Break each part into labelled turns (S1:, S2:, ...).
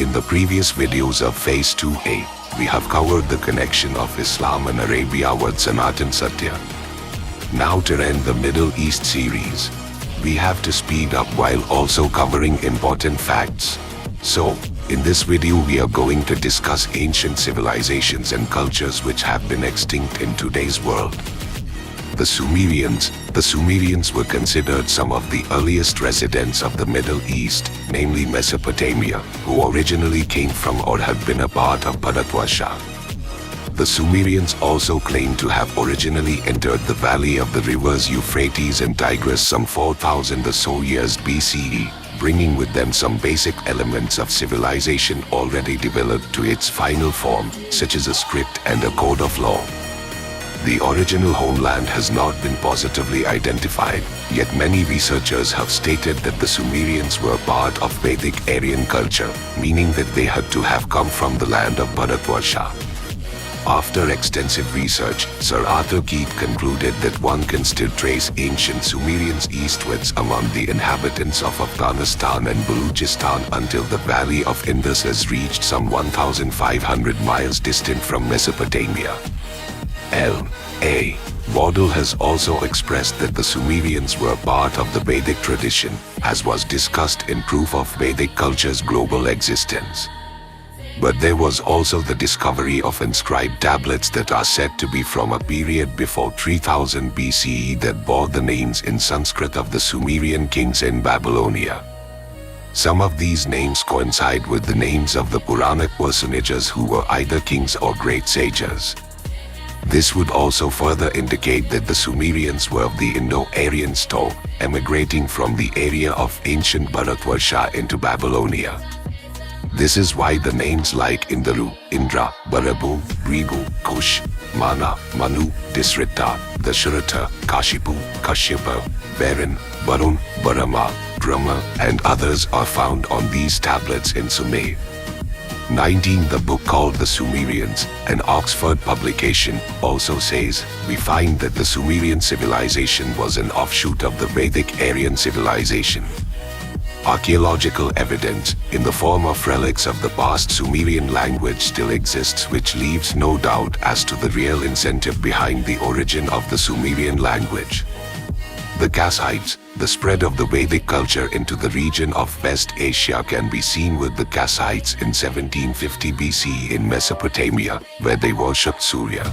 S1: In the previous videos of Phase 2A, we have covered the connection of Islam and Arabia with Sanatan Satya. Now to end the Middle East series, we have to speed up while also covering important facts. So, in this video we are going to discuss ancient civilizations and cultures which have been extinct in today's world. The Sumerians were considered some of the earliest residents of the Middle East, namely Mesopotamia, who originally came from or had been a part of Bharatvarsha. The Sumerians also claim to have originally entered the valley of the rivers Euphrates and Tigris some 4,000 or so years BCE, bringing with them some basic elements of civilization already developed to its final form, such as a script and a code of law. The original homeland has not been positively identified, yet many researchers have stated that the Sumerians were part of Vedic Aryan culture, meaning that they had to have come from the land of Bharatvarsha. After extensive research, Sir Arthur Keith concluded that one can still trace ancient Sumerians eastwards among the inhabitants of Afghanistan and Baluchistan until the valley of Indus has reached some 1,500 miles distant from Mesopotamia. L.A. Waddell has also expressed that the Sumerians were part of the Vedic tradition, as was discussed in proof of Vedic culture's global existence. But there was also the discovery of inscribed tablets that are said to be from a period before 3000 BCE that bore the names in Sanskrit of the Sumerian kings in Babylonia. Some of these names coincide with the names of the Puranic personages who were either kings or great sages. This would also further indicate that the Sumerians were of the Indo-Aryan stock, emigrating from the area of ancient Bharatvarsha into Babylonia. This is why the names like Indaru, Indra, Barabu, Rigu, Kush, Mana, Manu, Disrita, Dasharatha, Kashipu, Kashyapa, Varan, Varun, Brahma, Brahma, and others are found on these tablets in Sumer. 19. The book called The Sumerians, an Oxford publication, also says, we find that the Sumerian civilization was an offshoot of the Vedic Aryan civilization. Archaeological evidence, in the form of relics of the past Sumerian language, still exists, which leaves no doubt as to the real incentive behind the origin of the Sumerian language. The Kassites. The spread of the Vedic culture into the region of West Asia can be seen with the Kassites in 1750 BC in Mesopotamia, where they worshipped Surya.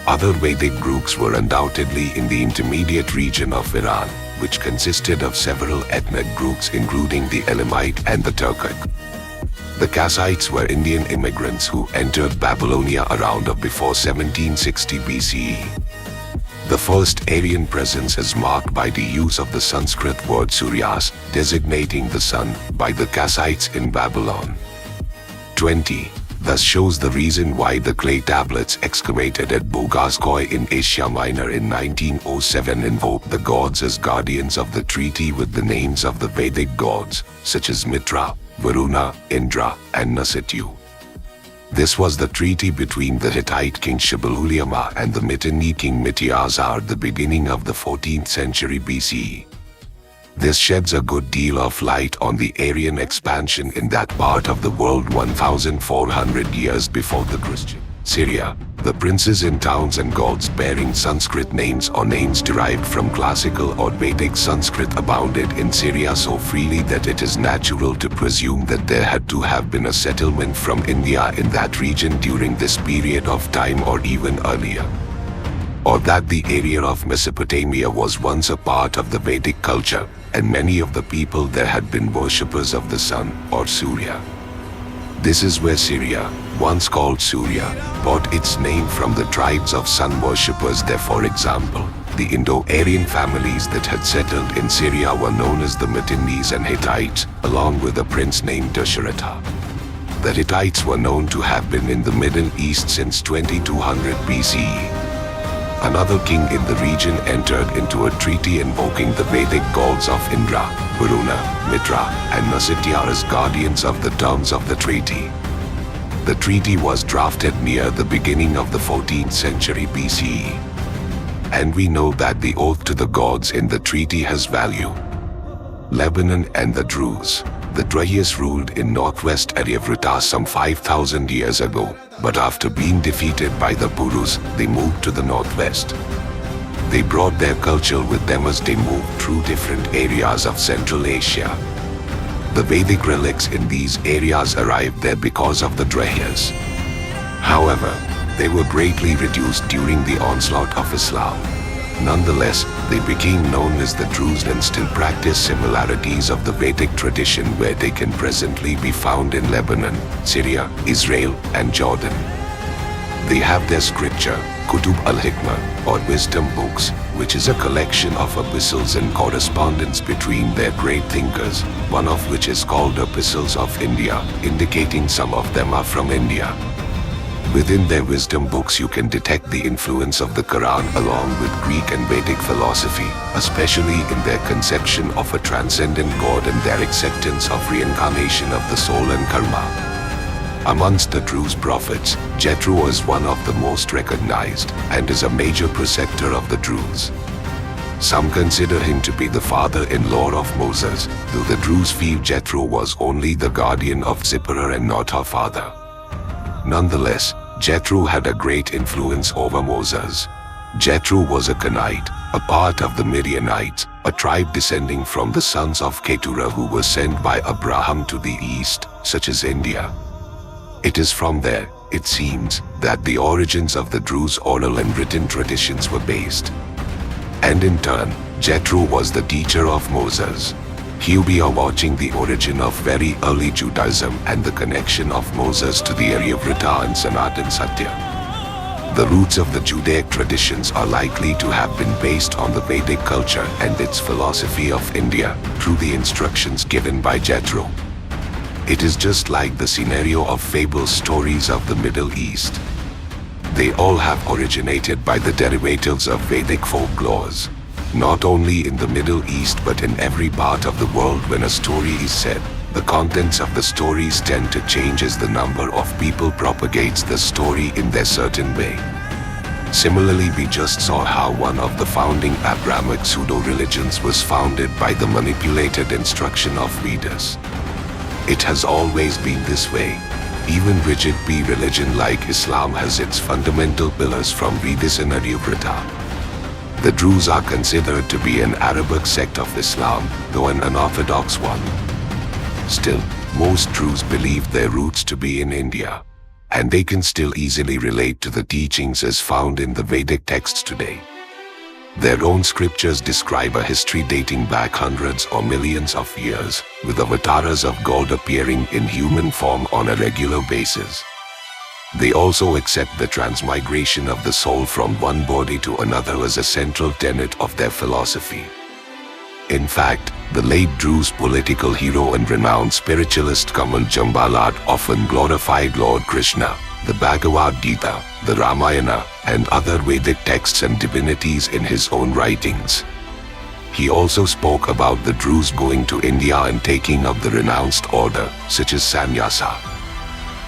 S1: Other Vedic groups were undoubtedly in the intermediate region of Iran, which consisted of several ethnic groups including the Elamite and the Turkic. The Kassites were Indian immigrants who entered Babylonia around or before 1760 BCE. The first Aryan presence is marked by the use of the Sanskrit word Suryas, designating the sun, by the Kassites in Babylon. 20. Thus shows the reason why the clay tablets excavated at Bogaskoy in Asia Minor in 1907 invoked the gods as guardians of the treaty with the names of the Vedic gods, such as Mitra, Varuna, Indra, and Nasityu. This was the treaty between the Hittite king Shabalulyama and the Mitanni king Mitiazar at the beginning of the 14th century BCE. This sheds a good deal of light on the Aryan expansion in that part of the world 1,400 years before the Christian. Syria. The princes in towns and gods bearing Sanskrit names or names derived from classical or Vedic Sanskrit abounded in Syria so freely that it is natural to presume that there had to have been a settlement from India in that region during this period of time or even earlier. Or that the area of Mesopotamia was once a part of the Vedic culture, and many of the people there had been worshippers of the sun, or Surya. This is where Syria, once called Surya, got its name from the tribes of sun worshippers there. For example, the Indo-Aryan families that had settled in Syria were known as the Mitannis and Hittites, along with a prince named Dasharatha. The Hittites were known to have been in the Middle East since 2200 BCE. Another king in the region entered into a treaty invoking the Vedic gods of Indra, Varuna, Mitra, and Nasitya as guardians of the terms of the treaty. The treaty was drafted near the beginning of the 14th century BCE. And we know that the oath to the gods in the treaty has value. Lebanon and the Druze. The Drahyas ruled in northwest Aryavrata some 5,000 years ago, but after being defeated by the Purus, they moved to the northwest. They brought their culture with them as they moved through different areas of Central Asia. The Vedic relics in these areas arrived there because of the Drahyas. However, they were greatly reduced during the onslaught of Islam. Nonetheless, they became known as the Druze and still practice similarities of the Vedic tradition where they can presently be found in Lebanon, Syria, Israel, and Jordan. They have their scripture, Kutub al-Hikmah, or wisdom books, which is a collection of epistles and correspondence between their great thinkers, one of which is called Epistles of India, indicating some of them are from India. Within their wisdom books you can detect the influence of the Quran along with Greek and Vedic philosophy, especially in their conception of a transcendent God and their acceptance of reincarnation of the soul and karma. Amongst the Druze prophets, Jethro is one of the most recognized and is a major preceptor of the Druze. Some consider him to be the father-in-law of Moses, though the Druze feel Jethro was only the guardian of Zipporah and not her father. Nonetheless, Jethro had a great influence over Moses. Jethro was a Kenite, a part of the Midianites, a tribe descending from the sons of Keturah who were sent by Abraham to the east, such as India. It is from there, it seems, that the origins of the Druze oral and written traditions were based. And in turn, Jethro was the teacher of Moses. Here we are watching the origin of very early Judaism and the connection of Moses to the Aryavrata and Sanatan Satya. The roots of the Judaic traditions are likely to have been based on the Vedic culture and its philosophy of India, through the instructions given by Jethro. It is just like the scenario of fable stories of the Middle East. They all have originated by the derivatives of Vedic folklores. Not only in the Middle East but in every part of the world when a story is said, the contents of the stories tend to change as the number of people propagates the story in their certain way. Similarly, we just saw how one of the founding Abrahamic pseudo-religions was founded by the manipulated instruction of Vedas. It has always been this way. Even rigid religion like Islam has its fundamental pillars from Vedas and Aryavrata. The Druze are considered to be an Arabic sect of Islam, though an unorthodox one. Still, most Druze believe their roots to be in India, and they can still easily relate to the teachings as found in the Vedic texts today. Their own scriptures describe a history dating back hundreds or millions of years, with avatars of God appearing in human form on a regular basis. They also accept the transmigration of the soul from one body to another as a central tenet of their philosophy. In fact, the late Druze political hero and renowned spiritualist Kamal Jambalat often glorified Lord Krishna, the Bhagavad Gita, the Ramayana, and other Vedic texts and divinities in his own writings. He also spoke about the Druze going to India and taking up the renounced order, such as Sannyasa.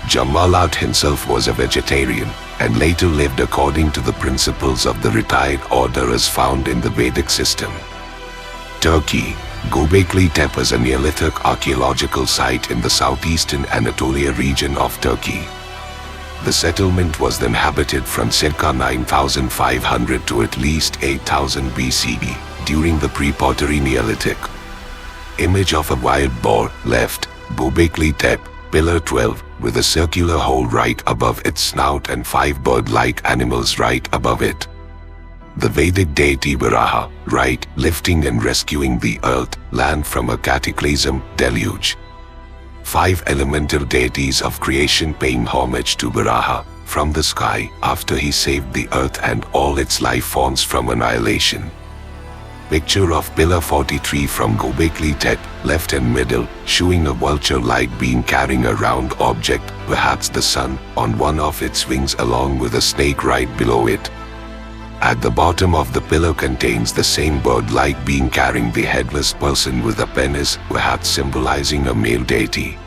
S1: Jambalat himself was a vegetarian, and later lived according to the principles of the retired order as found in the Vedic system. Turkey. Göbekli Tepe is a Neolithic archaeological site in the southeastern Anatolia region of Turkey. The settlement was inhabited from circa 9,500 to at least 8,000 BCE, during the pre-pottery Neolithic. Image of a wild boar, left, Göbekli Tepe, Pillar 12, with a circular hole right above its snout and 5 bird-like animals right above it. The Vedic deity Varaha, right, lifting and rescuing the earth, land from a cataclysm, deluge. 5 elemental deities of creation paying homage to Varaha, from the sky, after he saved the earth and all its life forms from annihilation. Picture of Pillar 43 from Göbekli Tepe, left and middle, showing a vulture-like being carrying a round object, perhaps the sun, on one of its wings along with a snake right below it. At the bottom of the pillar contains the same bird-like being carrying the headless person with a penis, perhaps symbolizing a male deity.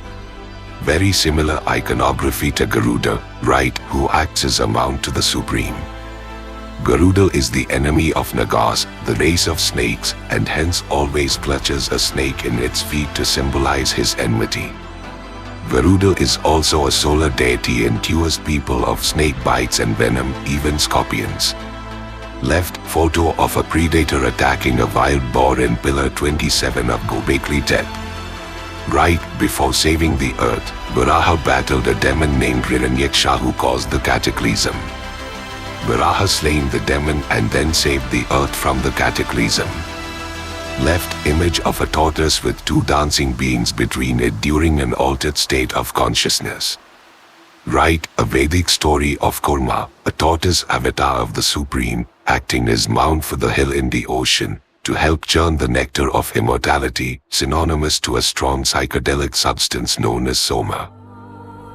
S1: Very similar iconography to Garuda, right, who acts as a mount to the Supreme. Garuda is the enemy of Nagas, the race of snakes, and hence always clutches a snake in its feet to symbolize his enmity. Garuda is also a solar deity enthused people of snake bites and venom, even scorpions. Left photo of a predator attacking a wild boar in Pillar 27 of Gobekli Tepe. Right before saving the earth, Varaha battled a demon named Hiranyaksha who caused the cataclysm. Varaha slain the demon and then saved the earth from the cataclysm. Left image of a tortoise with two dancing beings between it during an altered state of consciousness. Right, a Vedic story of Kurma, a tortoise avatar of the Supreme, acting as mount for the hill in the ocean, to help churn the nectar of immortality, synonymous to a strong psychedelic substance known as soma.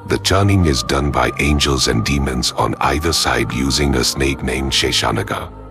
S1: The churning is done by angels and demons on either side using a snake named Sheshanaga.